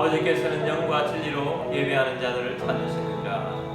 아버지께서는 영과 진리로 예배하는 자들을 찾으시느니라.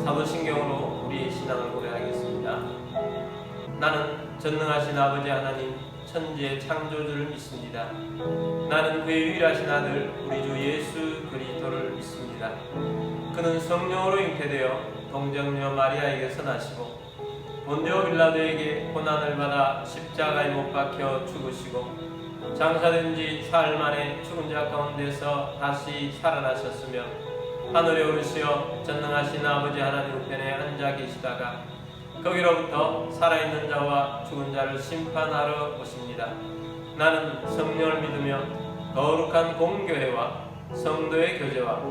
사도신경으로 우리의 신앙을 고백하겠습니다. 나는 전능하신 아버지 하나님 천지의 창조주를 믿습니다. 나는 그의 유일하신 아들 우리 주 예수 그리스도를 믿습니다. 그는 성령으로 잉태되어 동정녀 마리아에게서 나시고 본디오 빌라도에게 고난을 받아 십자가에 못 박혀 죽으시고 장사된 지 사흘 만에 죽은 자 가운데서 다시 살아나셨으며 하늘에 오르시어 전능하신 아버지 하나님 우편에 앉아 계시다가 거기로부터 살아있는 자와 죽은 자를 심판하러 오십니다. 나는 성령을 믿으며 거룩한 공교회와 성도의 교제와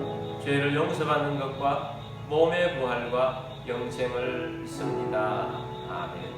죄를 용서받는 것과 몸의 부활과 영생을 믿습니다. 아멘.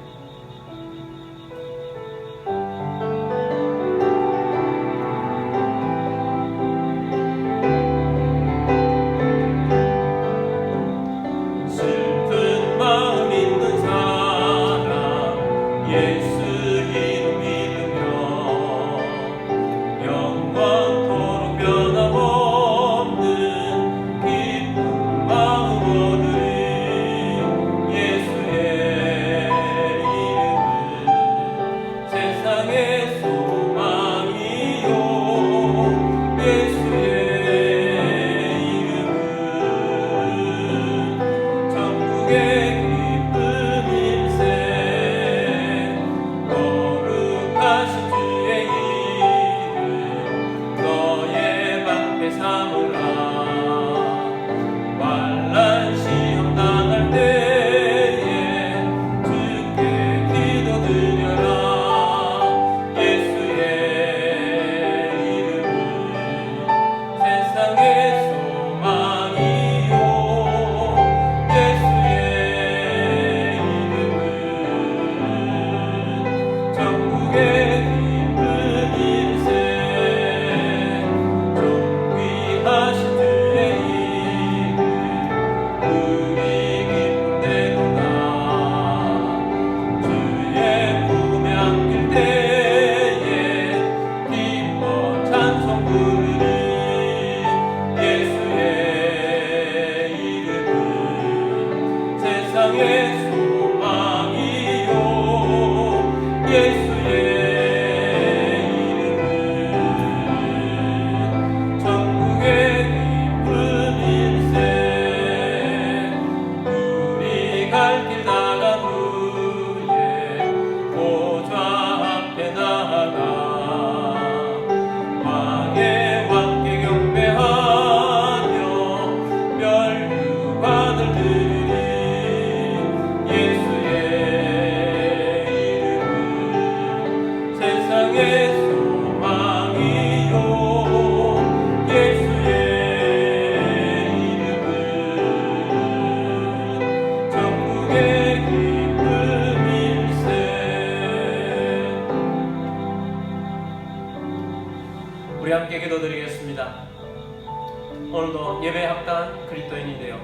오늘도 예배에 합당한 그리스도인이 되어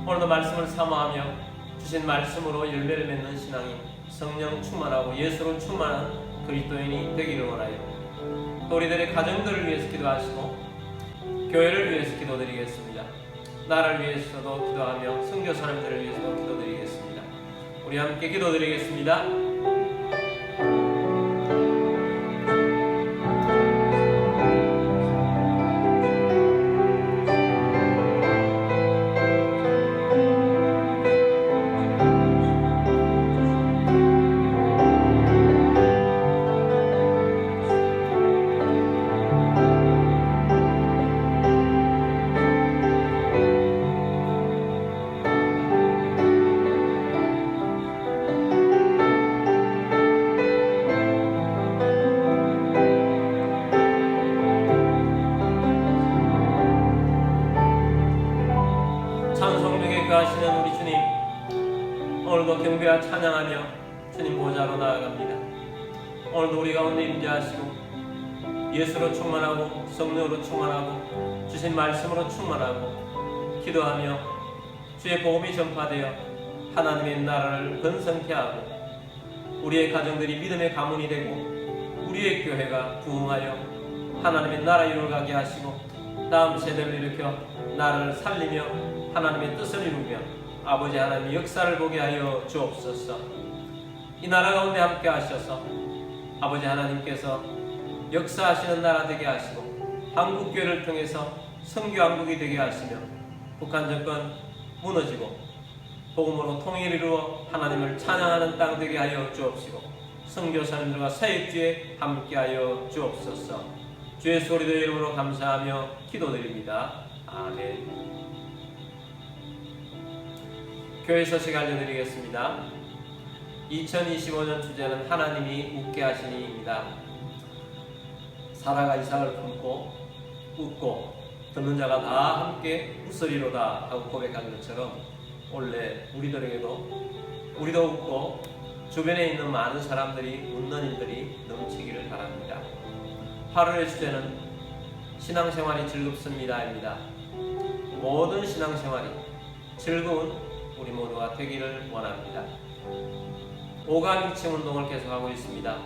오늘도 말씀을 사모하며 주신 말씀으로 열매를 맺는 신앙인, 성령 충만하고 예수로 충만한 그리스도인이 되기를 원하여 또 우리들의 가정들을 위해서 기도하시고 교회를 위해서 기도드리겠습니다. 나라를 위해서도 기도하며 선교 사람들을 위해서도 기도드리겠습니다. 우리 함께 기도드리겠습니다. 하시는 우리 주님, 오늘도 경배와 찬양하며 주님 보좌로 나아갑니다. 오늘도 우리 가운데 임재하시고 예수로 충만하고 성령으로 충만하고 주신 말씀으로 충만하고 기도하며 주의 복음이 전파되어 하나님의 나라를 번성케 하고 우리의 가정들이 믿음의 가문이 되고 우리의 교회가 부흥하여 하나님의 나라 이루어가게 하시고 다음 세대를 일으켜 나라를 살리며 하나님의 뜻을 이루며 아버지 하나님의 역사를 보게 하여 주옵소서. 이 나라 가운데 함께 하셔서 아버지 하나님께서 역사하시는 나라 되게 하시고 한국교회를 통해서 선교왕국이 되게 하시며 북한 정권 무너지고 복음으로 통일을 이루어 하나님을 찬양하는 땅 되게 하여 주옵시고 선교사님들과 사역주에 함께 하여 주옵소서. 주의 소리도 이름으로 감사하며 기도드립니다. 아멘. 교회 소식 알려드리겠습니다. 2025년 주제는 하나님이 웃게 하시니입니다. 사라가 이삭을 품고 웃고 듣는 자가 다 함께 웃으리로다 하고 고백한 것처럼 원래 우리도 웃고 주변에 있는 많은 사람들이 웃는 일들이 넘치기를 바랍니다. 8월의 주제는 신앙생활이 즐겁습니다입니다. 모든 신앙생활이 즐거운 우리 모두가 되기를 원합니다. 오감일침 운동을 계속하고 있습니다.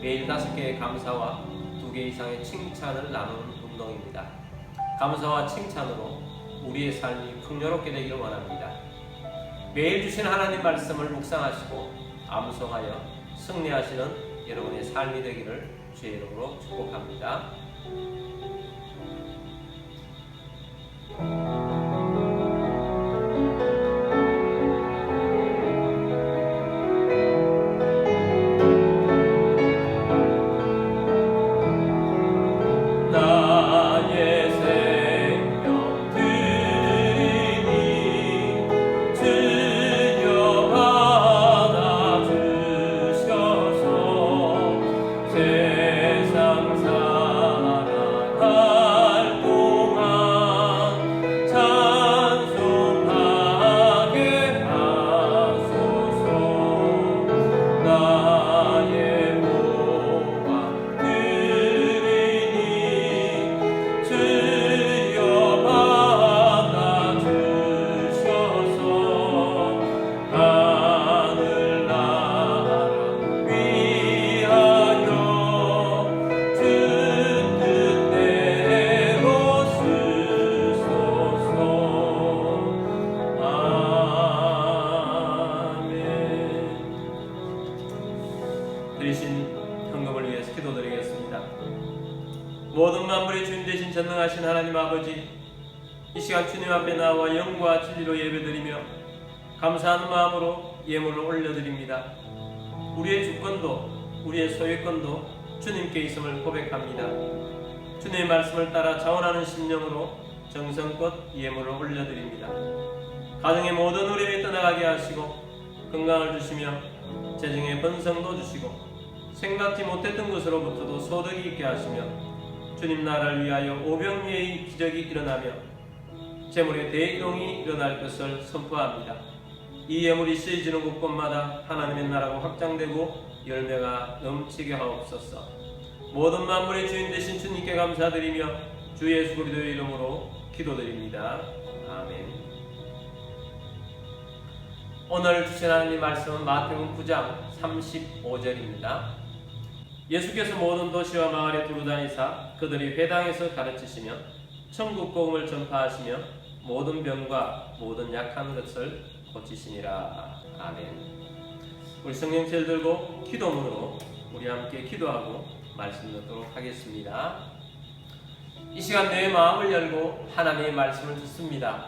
매일 5개의 감사와 2개 이상의 칭찬을 나누는 운동입니다. 감사와 칭찬으로 우리의 삶이 풍요롭게 되기를 원합니다. 매일 주신 하나님 말씀을 묵상하시고 암송하여 승리하시는 여러분의 삶이 되기를 주의 이름으로 축복합니다. 드리신 헌금을 위해서 기도드리겠습니다. 모든 만물의 주인 되신 전능하신 하나님 아버지, 이 시간 주님 앞에 나와 영과 진리로 예배드리며 감사하는 마음으로 예물을 올려드립니다. 우리의 주권도 우리의 소유권도 주님께 있음을 고백합니다. 주님의 말씀을 따라 자원하는 심령으로 정성껏 예물을 올려드립니다. 가정의 모든 어려움이 떠나가게 하시고 건강을 주시며 재정의 번성도 주시고 생각지 못했던 것으로부터도 소득이 있게 하시며 주님 나라를 위하여 오병이의 기적이 일어나며 재물의 대이동이 일어날 것을 선포합니다. 이 예물이 쓰여지는 곳곳마다 하나님의 나라가 확장되고 열매가 넘치게 하옵소서. 모든 만물의 주인 되신 주님께 감사드리며 주 예수 그리스도의 이름으로 기도드립니다. 아멘. 오늘 주신 하나님 말씀은 마태복음 9장 35절입니다. 예수께서 모든 도시와 마을에 두루다니사 그들이 회당에서 가르치시며 천국 복음을 전파하시며 모든 병과 모든 약한 것을 고치시니라. 아멘. 우리 성경책 들고 기도문으로 우리 함께 기도하고 말씀 듣도록 하겠습니다. 이 시간 내 마음을 열고 하나님의 말씀을 듣습니다.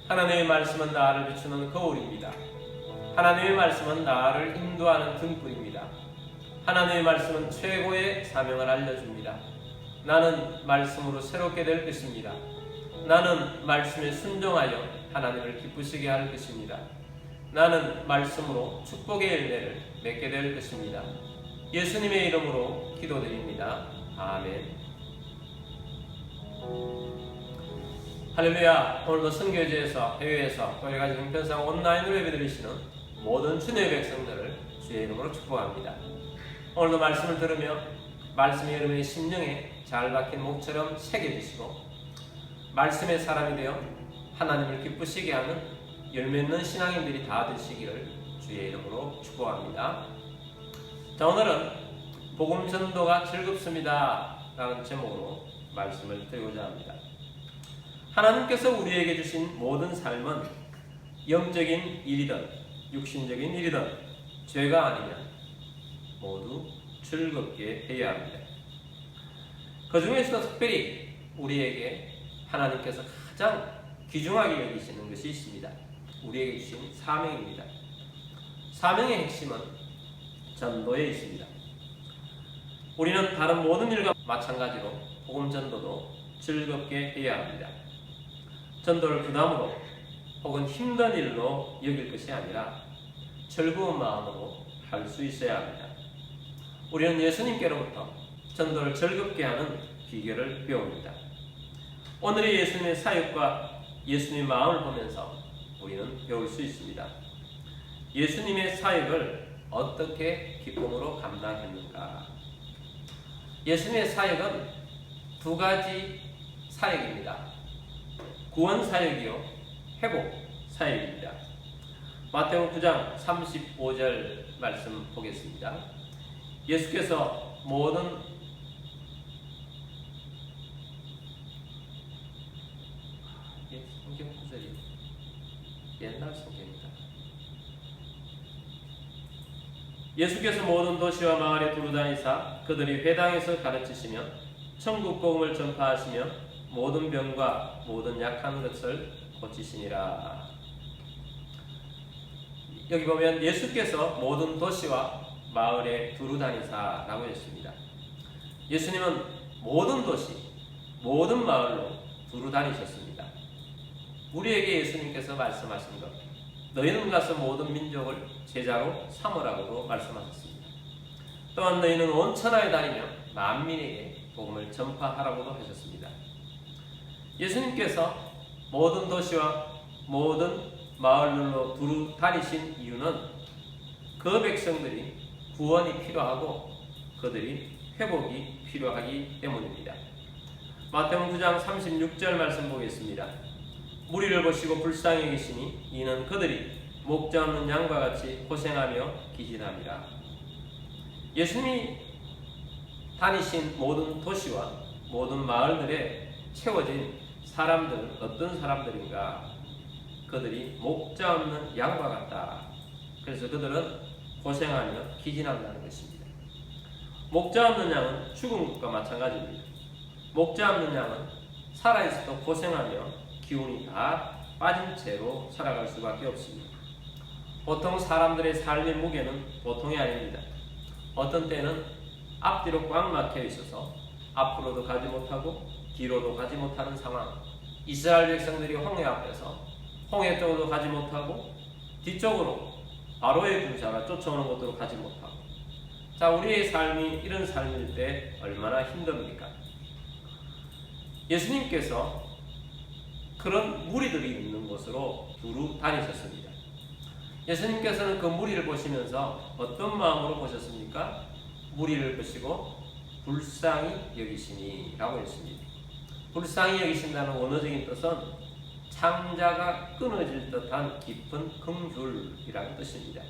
하나님의 말씀은 나를 비추는 거울입니다. 하나님의 말씀은 나를 인도하는 등불입니다. 하나님의 말씀은 최고의 사명을 알려줍니다. 나는 말씀으로 새롭게 될 것입니다. 나는 말씀에 순종하여 하나님을 기쁘시게 할 것입니다. 나는 말씀으로 축복의 열매를 맺게 될 것입니다. 예수님의 이름으로 기도드립니다. 아멘. 할렐루야. 오늘도 선교지에서 해외에서 또 여러가지 형편상 온라인으로 예배드리시는 모든 주님의 백성들을 주의 이름으로 축복합니다. 오늘도 말씀을 들으며 말씀이 여러분의 심령에 잘 박힌 목처럼 새겨지시고 말씀의 사람이 되어 하나님을 기쁘시게 하는 열매있는 신앙인들이 다 되시기를 주의 이름으로 축복합니다. 자, 오늘은 복음 전도가 즐겁습니다 라는 제목으로 말씀을 드리고자 합니다. 하나님께서 우리에게 주신 모든 삶은 영적인 일이든 육신적인 일이든 죄가 아니면 모두 즐겁게 해야 합니다. 그 중에서도 특별히 우리에게 하나님께서 가장 귀중하게 여기시는 것이 있습니다. 우리에게 주신 사명입니다. 사명의 핵심은 전도에 있습니다. 우리는 다른 모든 일과 마찬가지로 복음 전도도 즐겁게 해야 합니다. 전도를 부담으로 혹은 힘든 일로 여길 것이 아니라 즐거운 마음으로 할 수 있어야 합니다. 우리는 예수님께로부터 전도를 즐겁게 하는 비결을 배웁니다. 오늘의 예수님의 사역과 예수님의 마음을 보면서 우리는 배울 수 있습니다. 예수님의 사역을 어떻게 기쁨으로 감당했는가? 예수님의 사역은 두 가지 사역입니다. 구원 사역이요, 회복 사역입니다. 마태복음 9장 35절 말씀 보겠습니다. 예수께서 모든 성경 구절이 옛날 성경입니다. 예수께서 모든 도시와 마을에 두루다니사 그들이 회당에서 가르치시며 천국 복음을 전파하시며 모든 병과 모든 약한 것을 고치시니라. 여기 보면 예수께서 모든 도시와 마을에 두루다니사 라고 했습니다. 예수님은 모든 도시, 모든 마을로 두루다니셨습니다. 우리에게 예수님께서 말씀하신 것, 너희는 가서 모든 민족을 제자로 삼으라고도 말씀하셨습니다. 또한 너희는 온 천하에 다니며 만민에게 복음을 전파하라고도 하셨습니다. 예수님께서 모든 도시와 모든 마을로 두루 다니신 이유는 그 백성들이 구원이 필요하고 그들이 회복이 필요하기 때문입니다. 마태복음 9장 36절 말씀 보겠습니다. 무리를 보시고 불쌍히 여기시니 이는 그들이 목자 없는 양과 같이 고생하며 기진함이라. 예수님이 다니신 모든 도시와 모든 마을들에 채워진 사람들은 어떤 사람들인가? 그들이 목자 없는 양과 같다. 그래서 그들은 고생하며 기진한다는 것입니다. 목자 없는 양은 죽은 것과 마찬가지입니다. 목자 없는 양은 살아있어도 고생하며 기운이 다 빠진 채로 살아갈 수밖에 없습니다. 보통 사람들의 삶의 무게는 보통이 아닙니다. 어떤 때는 앞뒤로 꽉 막혀 있어서 앞으로도 가지 못하고 뒤로도 가지 못하는 상황. 이스라엘 백성들이 홍해 앞에서 홍해 쪽으로 가지 못하고 뒤쪽으로 바로의 군사가 쫓아오는 곳으로 가지 못하고. 자, 우리의 삶이 이런 삶일 때 얼마나 힘듭니까? 예수님께서 그런 무리들이 있는 곳으로 두루 다니셨습니다. 예수님께서는 그 무리를 보시면서 어떤 마음으로 보셨습니까? 무리를 보시고 불쌍히 여기시니 라고 했습니다. 불쌍히 여기신다는 원어적인 뜻은 창자가 끊어질 듯한 깊은 긍휼이라는 뜻입니다.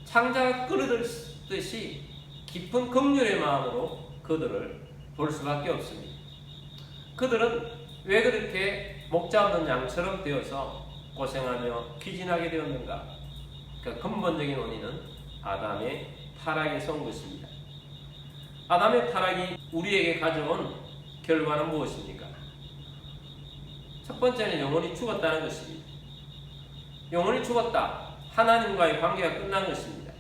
창자가 끊어졌듯이 깊은 긍휼의 마음으로 그들을 볼 수밖에 없습니다. 그들은 왜 그렇게 목자 없는 양처럼 되어서 고생하며 기진하게 되었는가? 그 근본적인 원인은 아담의 타락에서 온 것입니다. 아담의 타락이 우리에게 가져온 결과는 무엇입니까? 첫 번째는 영혼이 죽었다는 것입니다. 영혼이 죽었다. 하나님과의 관계가 끝난 것입니다.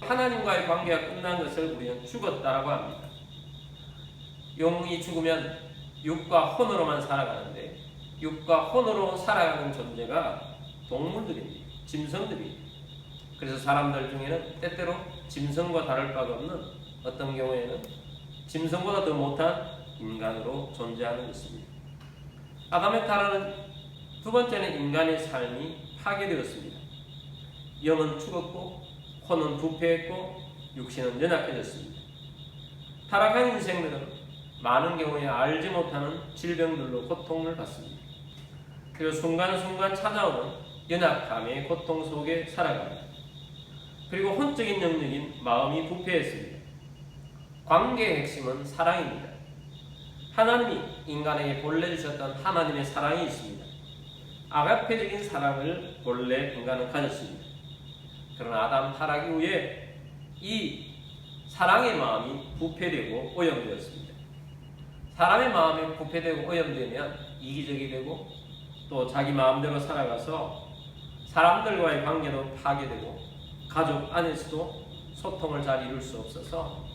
하나님과의 관계가 끝난 것을 우리는 죽었다라고 합니다. 영이 죽으면 육과 혼으로만 살아가는데 육과 혼으로 살아가는 존재가 동물들입니다. 짐승들입니다. 그래서 사람들 중에는 때때로 짐승과 다를 바가 없는 어떤 경우에는 짐승보다 더 못한 인간으로 존재하는 것입니다. 아담의 타락은 두 번째는 인간의 삶이 파괴되었습니다. 영은 죽었고 혼은 부패했고 육신은 연약해졌습니다. 타락한 인생들은 많은 경우에 알지 못하는 질병들로 고통을 받습니다. 그리고 순간순간 찾아오는 연약함의 고통 속에 살아갑니다. 그리고 혼적인 영역인 마음이 부패했습니다. 관계의 핵심은 사랑입니다. 하나님이 인간에게 본래 주셨던 하나님의 사랑이 있습니다. 아가페적인 사랑을 본래 인간은 가졌습니다. 그러나 아담 타락 이후에 이 사랑의 마음이 부패되고 오염되었습니다. 사람의 마음이 부패되고 오염되면 이기적이 되고 또 자기 마음대로 살아가서 사람들과의 관계도 파괴되고 가족 안에서도 소통을 잘 이룰 수 없어서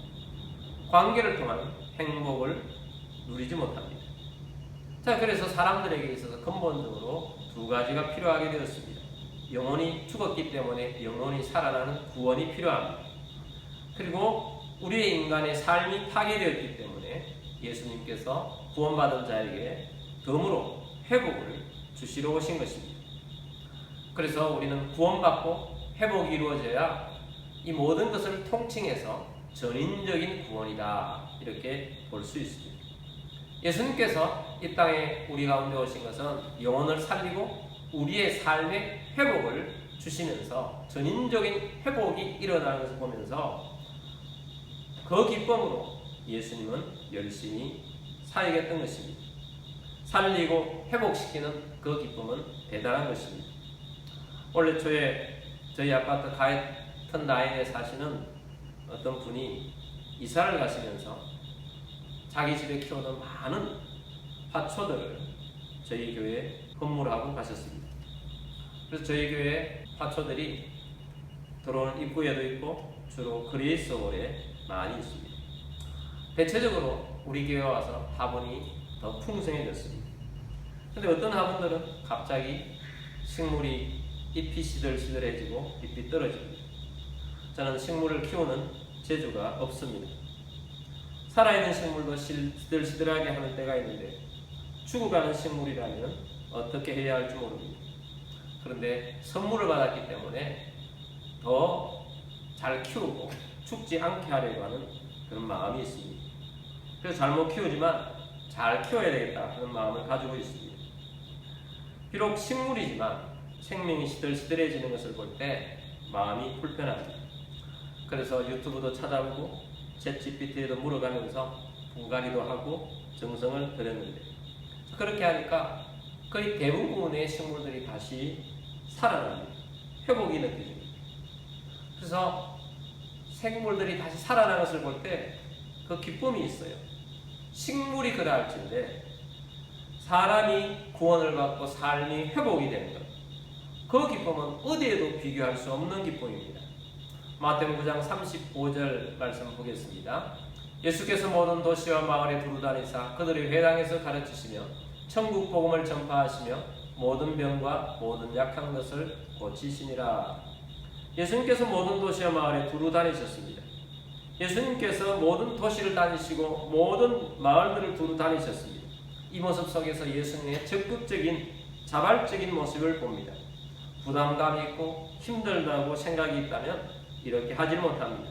관계를 통한 행복을 누리지 못합니다. 자, 그래서 사람들에게 있어서 근본적으로 두 가지가 필요하게 되었습니다. 영혼이 죽었기 때문에 영혼이 살아나는 구원이 필요합니다. 그리고 우리의 인간의 삶이 파괴되었기 때문에 예수님께서 구원받은 자에게 덤으로 회복을 주시러 오신 것입니다. 그래서 우리는 구원받고 회복이 이루어져야 이 모든 것을 통칭해서 전인적인 구원이다 이렇게 볼 수 있습니다. 예수님께서 이 땅에 우리 가운데 오신 것은 영혼을 살리고 우리의 삶의 회복을 주시면서 전인적인 회복이 일어나는 것을 보면서 그 기쁨으로 예수님은 열심히 사역했던 것입니다. 살리고 회복시키는 그 기쁨은 대단한 것입니다. 원래 초에 저희 아파트 같은 라인에 사시는 어떤 분이 이사를 가시면서 자기 집에 키우던 많은 화초들을 저희 교회에 건물하고 가셨습니다. 그래서 저희 교회 화초들이 들어오는 입구에도 있고 주로 그레이스홀에 많이 있습니다. 대체적으로 우리 교회에 와서 화분이 더 풍성해졌습니다. 그런데 어떤 화분들은 갑자기 식물이 잎이 시들시들해지고 잎이 떨어집니다. 저는 식물을 키우는 재주가 없습니다. 살아있는 식물도 시들시들하게 하는 때가 있는데 죽어가는 식물이라면 어떻게 해야 할지 모릅니다. 그런데 선물을 받았기 때문에 더 잘 키우고 죽지 않게 하려고 하는 그런 마음이 있습니다. 그래서 잘못 키우지만 잘 키워야 되겠다 하는 마음을 가지고 있습니다. 비록 식물이지만 생명이 시들시들해지는 것을 볼 때 마음이 불편합니다. 그래서 유튜브도 찾아보고 챗GPT에도 물어가면서 분갈이도 하고 정성을 들였는데 그렇게 하니까 거의 대부분의 식물들이 다시 살아납니다. 회복이 느껴집니다. 그래서 생물들이 다시 살아나는 것을 볼 때 그 기쁨이 있어요. 식물이 그러할진데 사람이 구원을 받고 삶이 회복이 되는 것, 그 기쁨은 어디에도 비교할 수 없는 기쁨입니다. 마태복음 9장 35절 말씀 보겠습니다. 예수께서 모든 도시와 마을에 두루 다니사 그들의 회당에서 가르치시며 천국 복음을 전파하시며 모든 병과 모든 약한 것을 고치시니라. 예수님께서 모든 도시와 마을에 두루 다니셨습니다. 예수님께서 모든 도시를 다니시고 모든 마을들을 두루 다니셨습니다. 이 모습 속에서 예수님의 적극적인 자발적인 모습을 봅니다. 부담감이 있고 힘들다고 생각이 있다면 이렇게 하지 못합니다.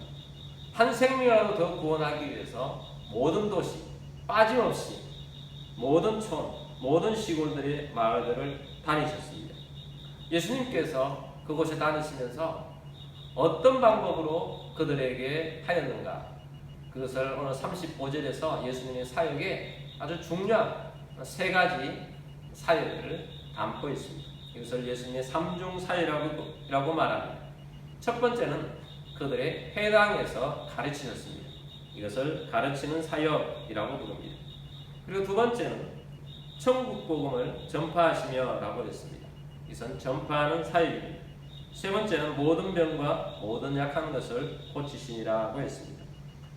한 생명이라도 더 구원하기 위해서 모든 도시 빠짐없이 모든 촌, 모든 시골들의 마을들을 다니셨습니다. 예수님께서 그곳에 다니시면서 어떤 방법으로 그들에게 하였는가? 그것을 오늘 35절에서 예수님의 사역에 아주 중요한 세 가지 사역을 담고 있습니다. 이것을 예수님의 삼중 사역이라고 말합니다. 첫 번째는 그들의 회당에서 가르치셨습니다. 이것을 가르치는 사역이라고 부릅니다. 그리고 두 번째는 천국 복음을 전파하시며 라고 했습니다. 이것은 전파하는 사역입니다. 세 번째는 모든 병과 모든 약한 것을 고치시니라고 했습니다.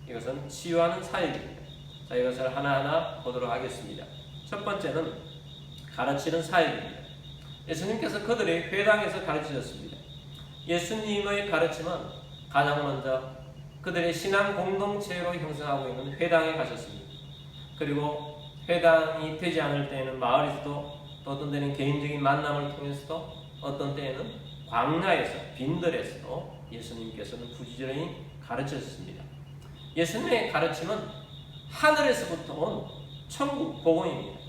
이것은 치유하는 사역입니다. 자, 이것을 하나하나 보도록 하겠습니다. 첫 번째는 가르치는 사역입니다. 예수님께서 그들의 회당에서 가르치셨습니다. 예수님의 가르침은 가장 먼저 그들의 신앙 공동체로 형성하고 있는 회당에 가셨습니다. 그리고 회당이 되지 않을 때에는 마을에서도 또 어떤 때는 개인적인 만남을 통해서도 어떤 때에는 광야에서 빈들에서도 예수님께서는 부지런히 가르치셨습니다. 예수님의 가르침은 하늘에서부터 온 천국 복음입니다.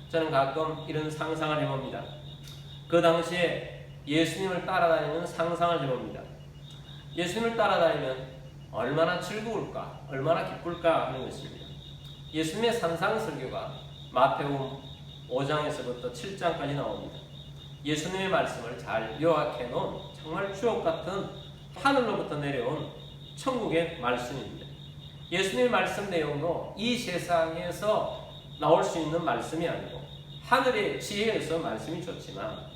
저는 가끔 이런 상상을 해봅니다. 그 당시에 예수님을 따라다니는 상상을 해봅니다. 예수님을 따라다니면 얼마나 즐거울까, 얼마나 기쁠까 하는 것입니다. 예수님의 산상설교가 마태복음 5장에서부터 7장까지 나옵니다. 예수님의 말씀을 잘 요약해 놓은 정말 주옥 같은 하늘로부터 내려온 천국의 말씀입니다. 예수님의 말씀 내용도 이 세상에서 나올 수 있는 말씀이 아니고 하늘의 지혜에서 말씀이 좋지만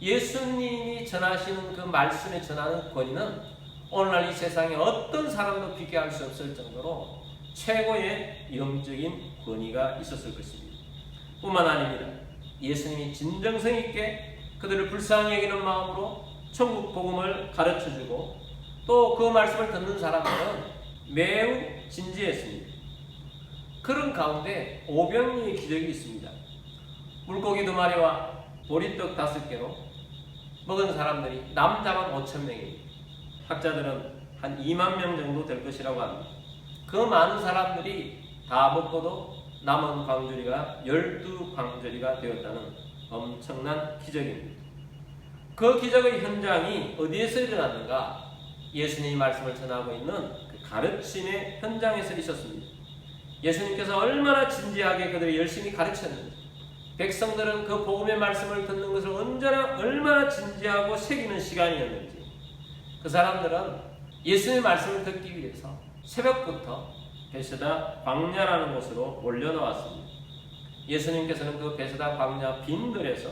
예수님이 전하시는 그 말씀에 전하는 권위는 오늘날 이 세상에 어떤 사람도 비교할 수 없을 정도로 최고의 영적인 권위가 있었을 것입니다. 뿐만 아닙니다. 예수님이 진정성 있게 그들을 불쌍히 여기는 마음으로 천국 복음을 가르쳐주고 또 그 말씀을 듣는 사람들은 매우 진지했습니다. 그런 가운데 오병이의 기적이 있습니다. 물고기 2마리와 보리떡 5개로 먹은 사람들이 남자만 5,000명입니다. 학자들은 한 2만 명 정도 될 것이라고 합니다. 그 많은 사람들이 다 먹고도 남은 광주리가 12광주리가 되었다는 엄청난 기적입니다. 그 기적의 현장이 어디에서 일어났는가? 예수님이 말씀을 전하고 있는 그 가르침의 현장에서 있었습니다. 예수님께서 얼마나 진지하게 그들을 열심히 가르쳤는지, 백성들은 그 복음의 말씀을 듣는 것을 언제나 얼마나 진지하고 새기는 시간이었는지, 그 사람들은 예수님의 말씀을 듣기 위해서 새벽부터 베세다 광야라는 곳으로 몰려나왔습니다. 예수님께서는 그 베세다 광야 빈들에서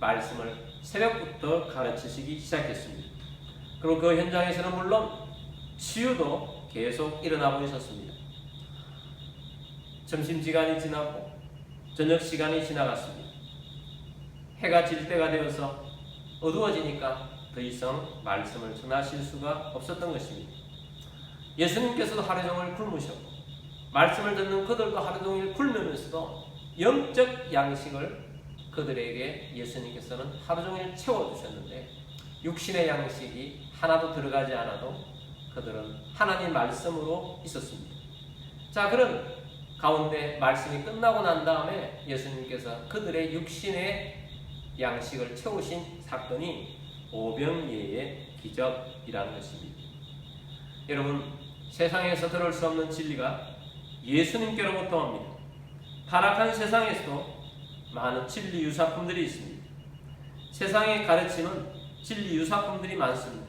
말씀을 새벽부터 가르치시기 시작했습니다. 그리고 그 현장에서는 물론 치유도 계속 일어나고 있었습니다. 점심시간이 지나고 저녁시간이 지나갔습니다. 해가 질 때가 되어서 어두워지니까 더 이상 말씀을 전하실 수가 없었던 것입니다. 예수님께서도 하루 종일 굶으셨고 말씀을 듣는 그들도 하루 종일 굶으면서도 영적 양식을 그들에게 예수님께서는 하루 종일 채워주셨는데 육신의 양식이 하나도 들어가지 않아도 그들은 하나님 말씀으로 있었습니다. 자, 그런 가운데 말씀이 끝나고 난 다음에 예수님께서 그들의 육신의 양식을 채우신 사건이 오병이의 기적이라는 것입니다. 여러분, 세상에서 들을 수 없는 진리가 예수님께로부터 옵니다. 타락한 세상에서도 많은 진리 유사품들이 있습니다. 세상의 가르침은 진리 유사품들이 많습니다.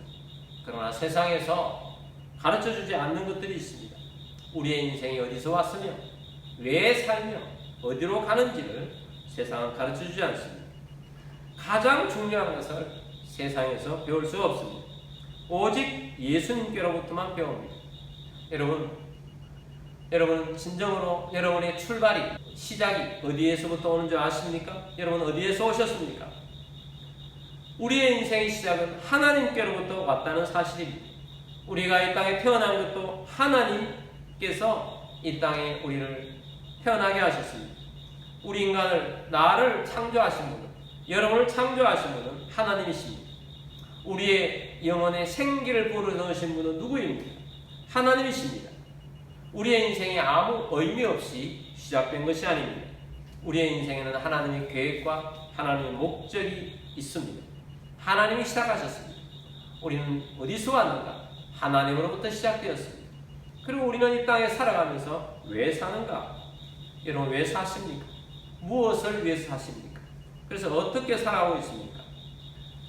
그러나 세상에서 가르쳐주지 않는 것들이 있습니다. 우리의 인생이 어디서 왔으며 왜 살며 어디로 가는지를 세상은 가르쳐주지 않습니다. 가장 중요한 것을 세상에서 배울 수가 없습니다. 오직 예수님께로부터만 배웁니다. 여러분 진정으로 여러분의 출발이 시작이 어디에서부터 오는 줄 아십니까? 여러분 어디에서 오셨습니까? 우리의 인생의 시작은 하나님께로부터 왔다는 사실입니다. 우리가 이 땅에 태어난 것도 하나님께서 이 땅에 우리를 태어나게 하셨습니다. 우리 인간을, 나를 창조하신 분은, 여러분을 창조하신 분은 하나님이십니다. 우리의 영혼에 생기를 불어넣으신 분은 누구입니까? 하나님이십니다. 우리의 인생이 아무 의미 없이 시작된 것이 아닙니다. 우리의 인생에는 하나님의 계획과 하나님의 목적이 있습니다. 하나님이 시작하셨습니다. 우리는 어디서 왔는가? 하나님으로부터 시작되었습니다. 그리고 우리는 이 땅에 살아가면서 왜 사는가? 여러분, 왜 사십니까? 무엇을 위해서 사십니까? 그래서 어떻게 살아가고 있습니까?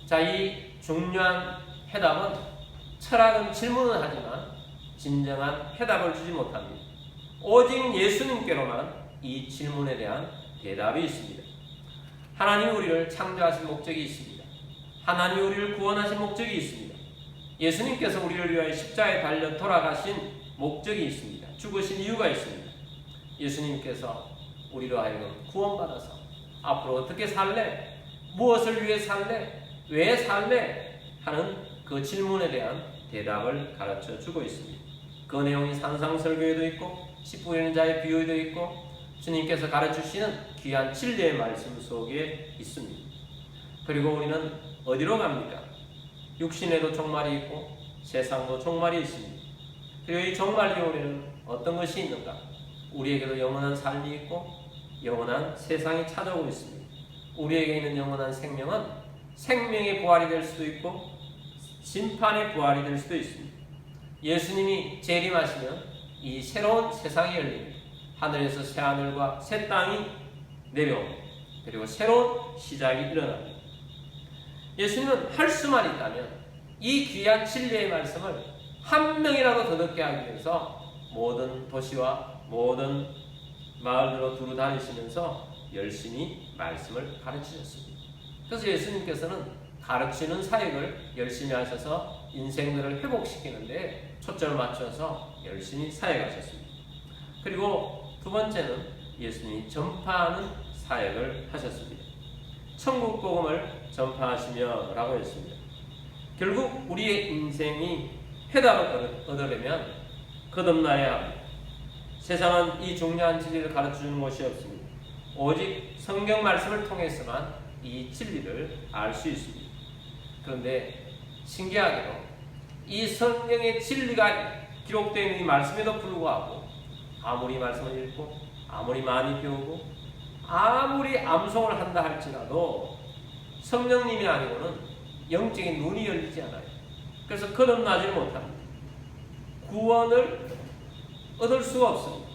자, 이 중요한 해답은 철학은 질문을 하지만 진정한 해답을 주지 못합니다. 오직 예수님께로만 이 질문에 대한 대답이 있습니다. 하나님이 우리를 창조하신 목적이 있습니다. 하나님이 우리를 구원하신 목적이 있습니다. 예수님께서 우리를 위하여 십자가에 달려 돌아가신 목적이 있습니다. 죽으신 이유가 있습니다. 예수님께서 우리로 하여금 구원받아서 앞으로 어떻게 살래? 무엇을 위해 살래? 왜 살래? 하는 그 질문에 대한 대답을 가르쳐 주고 있습니다. 그 내용이 산상설교에도 있고 씨 뿌리는 자의 비유에도 있고 주님께서 가르치시는 귀한 진리의 말씀 속에 있습니다. 그리고 우리는 어디로 갑니까? 육신에도 종말이 있고 세상도 종말이 있습니다. 그리고 이 종말 뒤에 우리는 어떤 것이 있는가? 우리에게도 영원한 삶이 있고 영원한 세상이 찾아오고 있습니다. 우리에게 있는 영원한 생명은 생명의 부활이 될 수도 있고 심판의 부활이 될 수도 있습니다. 예수님이 재림하시면 이 새로운 세상이 열립니다. 하늘에서 새 하늘과 새 땅이 내려옵니다. 그리고 새로운 시작이 일어납니다. 예수님은 할 수만 있다면 이 귀한 진리의 말씀을 한 명이라도 더 듣게 하기 위해서 모든 도시와 모든 마을들로 두루 다니시면서 열심히 말씀을 가르치셨습니다. 그래서 예수님께서는 가르치는 사역을 열심히 하셔서 인생들을 회복시키는데 초점을 맞춰서 열심히 사역하셨습니다. 그리고 두 번째는 예수님이 전파하는 사역을 하셨습니다. 천국 복음을 전파하시며 라고 했습니다. 결국 우리의 인생이 해답을 얻으려면 거듭나야 합니다. 세상은 이 중요한 진리를 가르쳐주는 것이 없습니다. 오직 성경 말씀을 통해서만 이 진리를 알 수 있습니다. 그런데 신기하게도 이 성경의 진리가 기록되어 있는 이 말씀에도 불구하고 아무리 말씀을 읽고 아무리 많이 배우고 아무리 암송을 한다 할지라도 성령님이 아니고는 영적인 눈이 열리지 않아요. 그래서 거듭나지 못합니다. 구원을 얻을 수가 없습니다.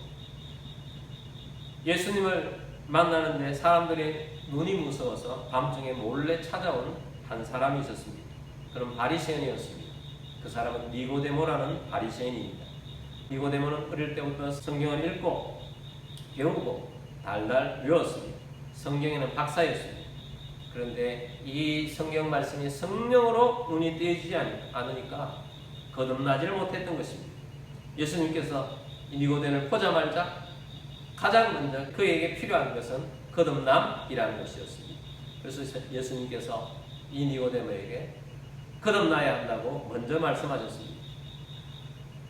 예수님을 만나는데 사람들의 눈이 무서워서 밤중에 몰래 찾아온 한 사람이 있었습니다. 그럼 바리새인이었습니다. 그 사람은 니고데모라는 바리새인입니다. 니고데모는 어릴 때부터 성경을 읽고 배우고 달달 외웠습니다. 성경에는 박사였습니다. 그런데 이 성경 말씀이 성령으로 눈이 떼지지 않으니까 거듭나지를 못했던 것입니다. 예수님께서 니고데모를 보자마자 가장 먼저 그에게 필요한 것은 거듭남이라는 것이었습니다. 그래서 예수님께서 이 니고데모에게 거듭나야 한다고 먼저 말씀하셨습니다.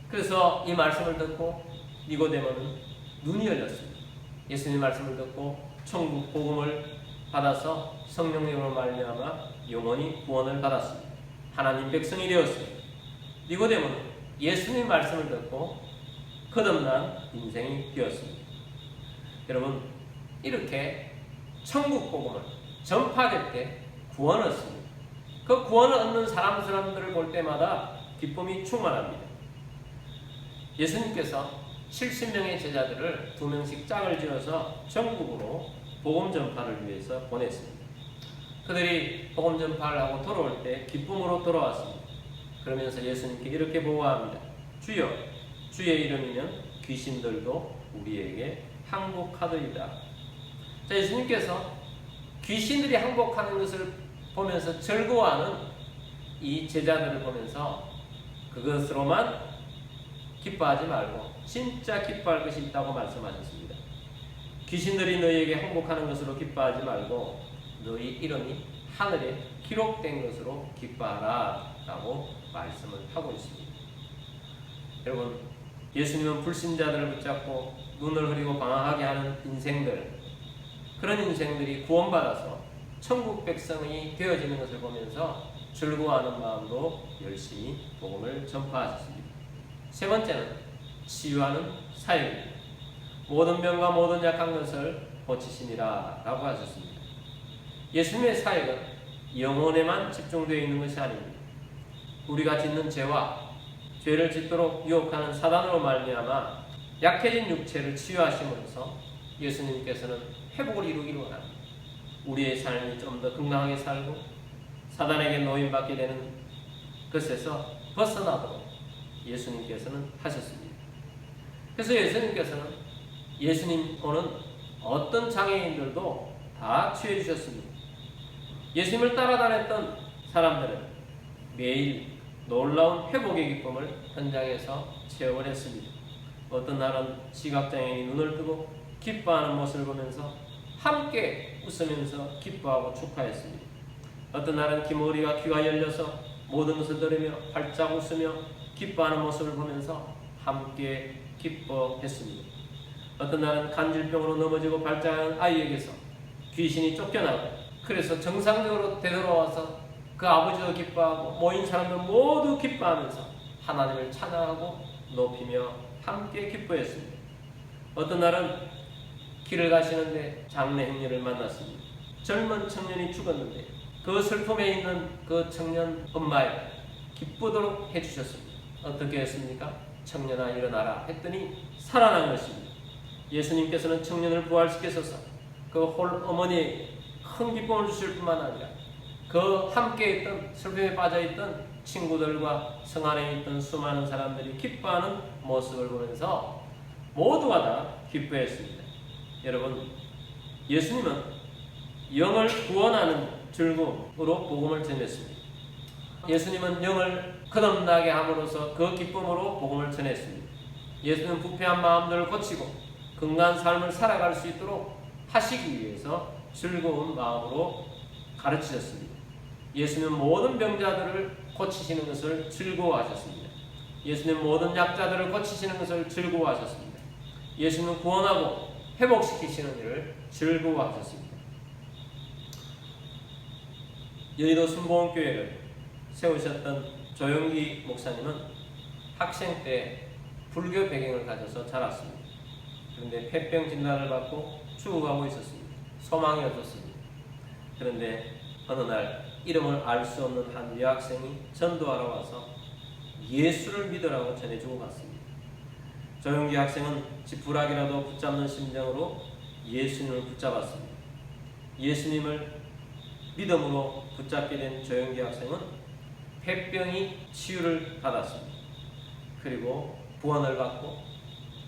그래서 이 말씀을 듣고 니고데모는 눈이 열렸습니다. 예수님 말씀을 듣고 천국 복음을 받아서 성령님으로 말미암아 영원히 구원을 받았습니다. 하나님 백성이 되었습니다. 니고데모는 예수님 말씀을 듣고 거듭난 인생이 되었습니다. 여러분, 이렇게 천국 복음을 전파될 때 구원을 얻습니다. 그 구원을 얻는 사람들을 볼 때마다 기쁨이 충만합니다. 예수님께서 70명의 제자들을 2명씩 짝을 지어서 전국으로 복음 전파를 위해서 보냈습니다. 그들이 복음 전파를 하고 돌아올 때 기쁨으로 돌아왔습니다. 그러면서 예수님께 이렇게 보고합니다. 주여, 주의 이름이면 귀신들도 우리에게 항복하더이다. 자, 예수님께서 귀신들이 항복하는 것을 보면서 즐거워하는 이 제자들을 보면서 그것으로만 기뻐하지 말고 진짜 기뻐할 것이 있다고 말씀하셨습니다. 귀신들이 너희에게 항복하는 것으로 기뻐하지 말고 너희 이름이 하늘에 기록된 것으로 기뻐하라 라고 말씀을 하고 있습니다. 여러분, 예수님은 불신자들을 붙잡고 눈을 흐리고 방황하게 하는 인생들, 그런 인생들이 구원받아서 천국 백성이 되어지는 것을 보면서 즐거워하는 마음으로 열심히 복음을 전파하셨습니다. 세 번째는 치유하는 사역입니다. 모든 병과 모든 약한 것을 고치시니라 라고 하셨습니다. 예수님의 사역은 영혼에만 집중되어 있는 것이 아닙니다. 우리가 짓는 죄와 죄를 짓도록 유혹하는 사단으로 말미암아 약해진 육체를 치유하심으로써 예수님께서는 회복을 이루기를 원합니다. 우리의 삶이 좀 더 건강하게 살고 사단에게 노임받게 되는 것에서 벗어나도록 예수님께서는 하셨습니다. 그래서 예수님 오는 어떤 장애인들도 다 치유해 주셨습니다. 예수님을 따라다녔던 사람들은 매일 놀라운 회복의 기쁨을 현장에서 체험을 했습니다. 어떤 날은 시각장애인이 눈을 뜨고 기뻐하는 모습을 보면서 함께 웃으면서 기뻐하고 축하했습니다. 어떤 날은 귀머리와 귀가 열려서 모든 것을 들으며 활짝 웃으며 기뻐하는 모습을 보면서 함께 기뻐했습니다. 어떤 날은 간질병으로 넘어지고 발작하는 아이에게서 귀신이 쫓겨나고 그래서 정상적으로 되돌아와서 그 아버지도 기뻐하고 모인 사람들 모두 기뻐하면서 하나님을 찬양하고 높이며 함께 기뻐했습니다. 어떤 날은 길을 가시는데 장례 행렬을 만났습니다. 젊은 청년이 죽었는데 그 슬픔에 있는 그 청년 엄마에 기쁘도록 해주셨습니다. 어떻게 했습니까? 청년아 일어나라 했더니 살아난 것입니다. 예수님께서는 청년을 부활시키셔서 그 홀 어머니에 큰 기쁨을 주실 뿐만 아니라 그 함께 있던 슬픔에 빠져있던 친구들과 성 안에 있던 수많은 사람들이 기뻐하는 모습을 보면서 모두가 다 기뻐했습니다. 여러분, 예수님은 영을 구원하는 즐거움으로 복음을 전했습니다. 예수님은 영을 거듭나게 함으로써 그 기쁨으로 복음을 전했습니다. 예수님은 부패한 마음들을 고치고 건강한 삶을 살아갈 수 있도록 하시기 위해서 즐거운 마음으로 가르치셨습니다. 예수님은 모든 병자들을 고치시는 것을 즐거워하셨습니다. 예수님은 모든 약자들을 고치시는 것을 즐거워하셨습니다. 예수님은 구원하고 회복시키시는 일을 즐거워하셨습니다. 여의도 순복음교회를 세우셨던 조영기 목사님은 학생 때 불교 배경을 가져서 자랐습니다. 그런데 폐병 진단을 받고 죽어가고 있었습니다. 소망이 없었습니다. 그런데 어느 날 이름을 알 수 없는 한 여학생이 전도하러 와서 예수를 믿으라고 전해주고 갔습니다. 조영기 학생은 지푸라기라도 붙잡는 심정으로 예수님을 붙잡았습니다. 예수님을 믿음으로 붙잡게 된 조영기 학생은 폐병이 치유를 받았습니다. 그리고 구원을 받고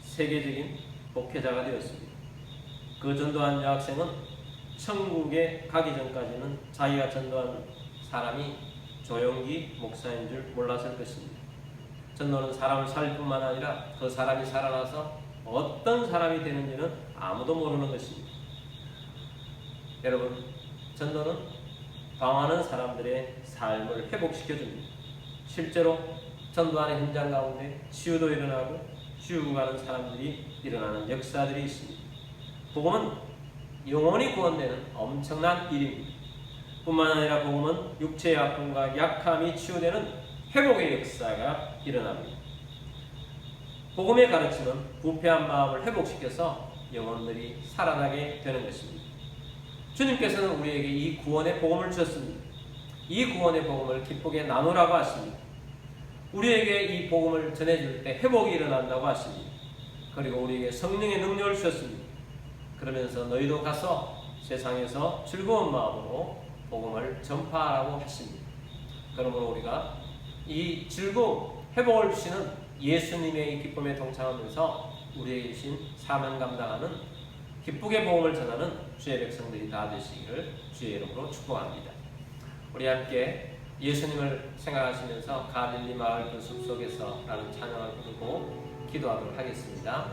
세계적인 목회자가 되었습니다. 그 전도한 여학생은 천국에 가기 전까지는 자기가 전도한 사람이 조영기 목사인 줄 몰랐을 것입니다. 전도는 사람을 살릴 뿐만 아니라 그 사람이 살아나서 어떤 사람이 되는지는 아무도 모르는 것입니다. 여러분, 전도는 방황하는 사람들의 삶을 회복시켜줍니다. 실제로 전도하는 현장 가운데 치유도 일어나고 치유고 가는 사람들이 일어나는 역사들이 있습니다. 복음은 영혼이 구원되는 엄청난 일입니다. 뿐만 아니라 복음은 육체의 아픔과 약함이 치유되는 회복의 역사가 일어납니다. 복음의 가르침은 부패한 마음을 회복시켜서 영혼들이 살아나게 되는 것입니다. 주님께서는 우리에게 이 구원의 복음을 주셨습니다. 이 구원의 복음을 기쁘게 나누라고 하십니다. 우리에게 이 복음을 전해줄 때 회복이 일어난다고 하십니다. 그리고 우리에게 성령의 능력을 주셨습니다. 그러면서 너희도 가서 세상에서 즐거운 마음으로 복음을 전파하라고 하십니다. 그러므로 우리가 이 즐거움, 회복을 주시는 예수님의 기쁨에 동참하면서 우리에게 주신 사명 감당하는 기쁘게 복음을 전하는 주의 백성들이 다 되시기를 주의 이름으로 축복합니다. 우리 함께 예수님을 생각하시면서 갈릴리 마을 그 숲속에서 라는 찬양을 부르고 기도하도록 하겠습니다.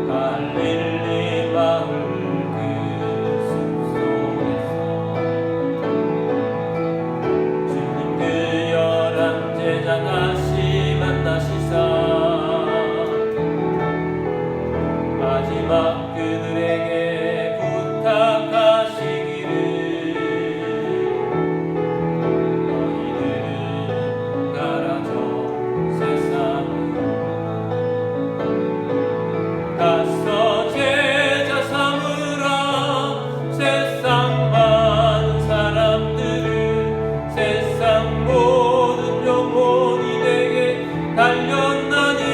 갈릴리 마을 마지막 그들에게 부탁하시기를 너희들은 가라져 가서 제자 삼으라. 세상 많은 사람들을 세상 모든 영혼이 내게 달렸나니.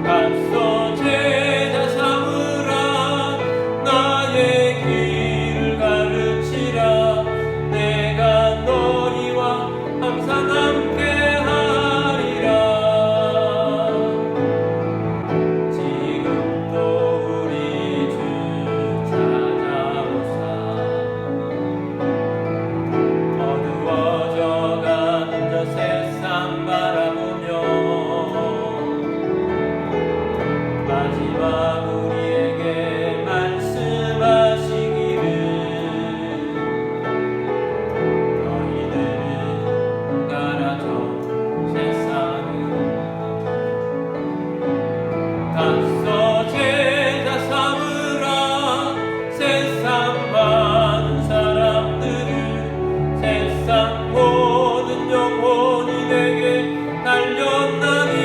가서 제자 삼으라. 나의 길을 가르치라. 내가 너희와 항상 함께 하리라. 지금도 우리 주 찾아오사. 어두워져가는 저 세상 바라보며 마지막 우리에게 말씀하시기를. 너희들은 가라져 세상을. 가서 제자 삼으라. 세상 많은 사람들을 세상 모든 영혼이 내게 달렸나니.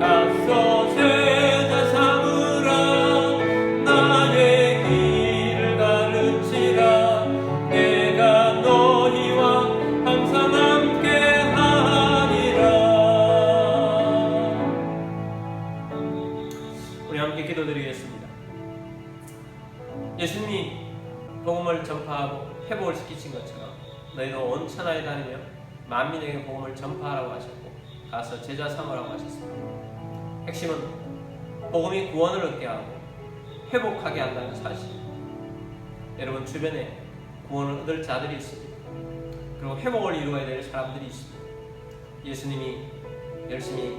가서 제자 삼으라. 나의 길을 가르치라. 내가 너희와 항상 함께 하리라. 우리 함께 기도드리겠습니다. 예수님이 복음을 전파하고 회복을 시키신 것처럼 너희도 온 천하에 다니며 만민에게 복음을 전파하라고 하셨고 가서 제자 삼으라고 하셨습니다. 핵심은 복음이 구원을 얻게 하고 회복하게 한다는 사실. 여러분 주변에 구원을 얻을 자들이 있습니다. 그리고 회복을 이루어야 될 사람들이 있습니다. 예수님이 열심히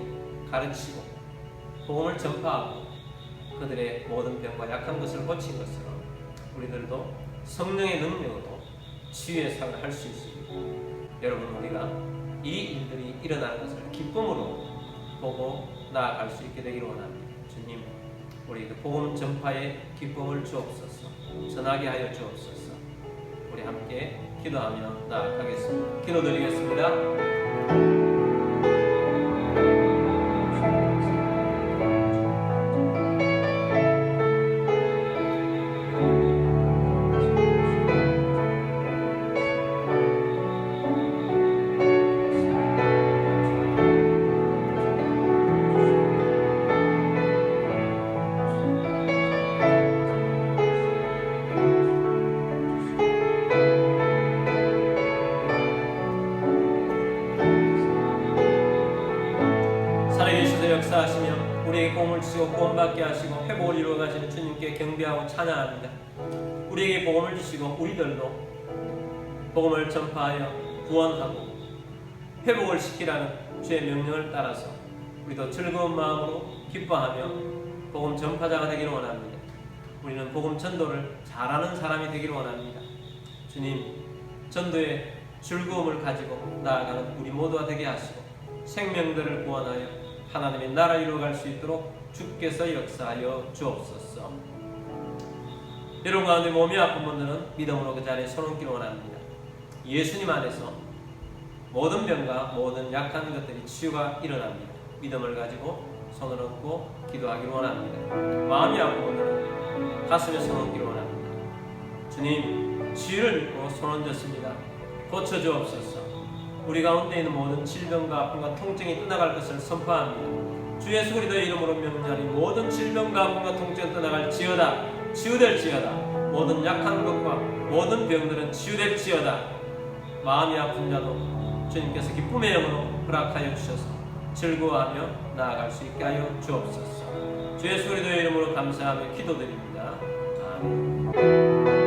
가르치고 복음을 전파하고 그들의 모든 병과 약한 것을 고친 것처럼 우리들도 성령의 능력으로 치유의 사역을 할 수 있습니다. 여러분 우리가 이 일들이 일어나는 것을 기쁨으로 보고 나아갈 수 있게 되기를 원합니다. 주님, 우리 복음 전파의 기쁨을 주옵소서. 전하게 하여 주옵소서. 우리 함께 기도하며 나아가겠습니다. 기도드리겠습니다. 살아계셔서 역사하시며 우리에게 복음을 주시고 구원받게 하시고 회복을 이루어 가시는 주님께 경배하고 찬양합니다. 우리에게 복음을 주시고 우리들도 복음을 전파하여 구원하고 회복을 시키라는 주의 명령을 따라서 우리도 즐거운 마음으로 기뻐하며 복음 전파자가 되기를 원합니다. 우리는 복음 전도를 잘하는 사람이 되기를 원합니다. 주님, 전도의 즐거움을 가지고 나아가는 우리 모두가 되게 하시고 생명들을 구원하여 하나님의 나라 이루어갈 수 있도록 주께서 역사하여 주옵소서. 여러분 가운데 몸이 아픈 분들은 믿음으로 그 자리에 손 얹기를 원합니다. 예수님 안에서 모든 병과 모든 약한 것들이 치유가 일어납니다. 믿음을 가지고 손을 얹고 기도하기를 원합니다. 마음이 아픈 분들은 가슴에 손 얹기를 원합니다. 주님, 치유를 믿고 손 얹었습니다. 고쳐주옵소서. 우리 가운데 있는 모든 질병과 아픔과 통증이 떠나갈 것을 선포합니다. 주 예수 그리스도의 이름으로 명령하니 모든 질병과 아픔과 통증이 떠나갈지어다. 치유될지어다. 모든 약한 것과 모든 병들은 치유될지어다. 마음이 아픈 자도 주님께서 기쁨의 영으로 허락하여 주셔서 즐거워하며 나아갈 수 있게 하여 주옵소서. 주 예수 그리스도의 이름으로 감사하며 기도드립니다. 아멘.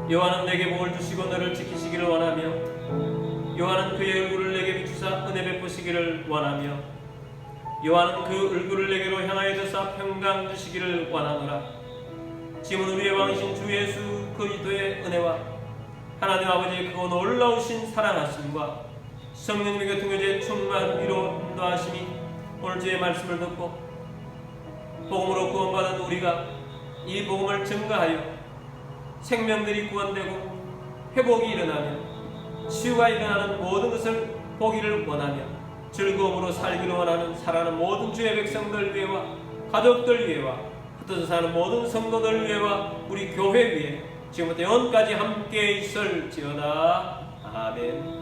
여호와는 내게 복을 주시고 너를 지키시기를 원하며 여호와는 그의 얼굴을 내게 비추사 은혜 베푸시기를 원하며 여호와는 그 얼굴을 내게로 향하여 드사 평강 주시기를 원하노라. 지금은 우리의 왕이신 주 예수 그리스도의 은혜와 하나님 아버지의 크고 놀라우신 사랑하심과 성령님의 교통교제의 충만 위로 인도하심이 오늘 주의 말씀을 듣고 복음으로 구원받은 우리가 이 복음을 증거하여 생명들이 구원되고 회복이 일어나며 치유가 일어나는 모든 것을 보기를 원하며 즐거움으로 살기를 원하는 사랑하는 모든 주의 백성들 위해와 가족들 위해와 흩어져 사는 모든 성도들 위해와 우리 교회 위에 지금부터 영원까지 함께 있을지어다. 아멘.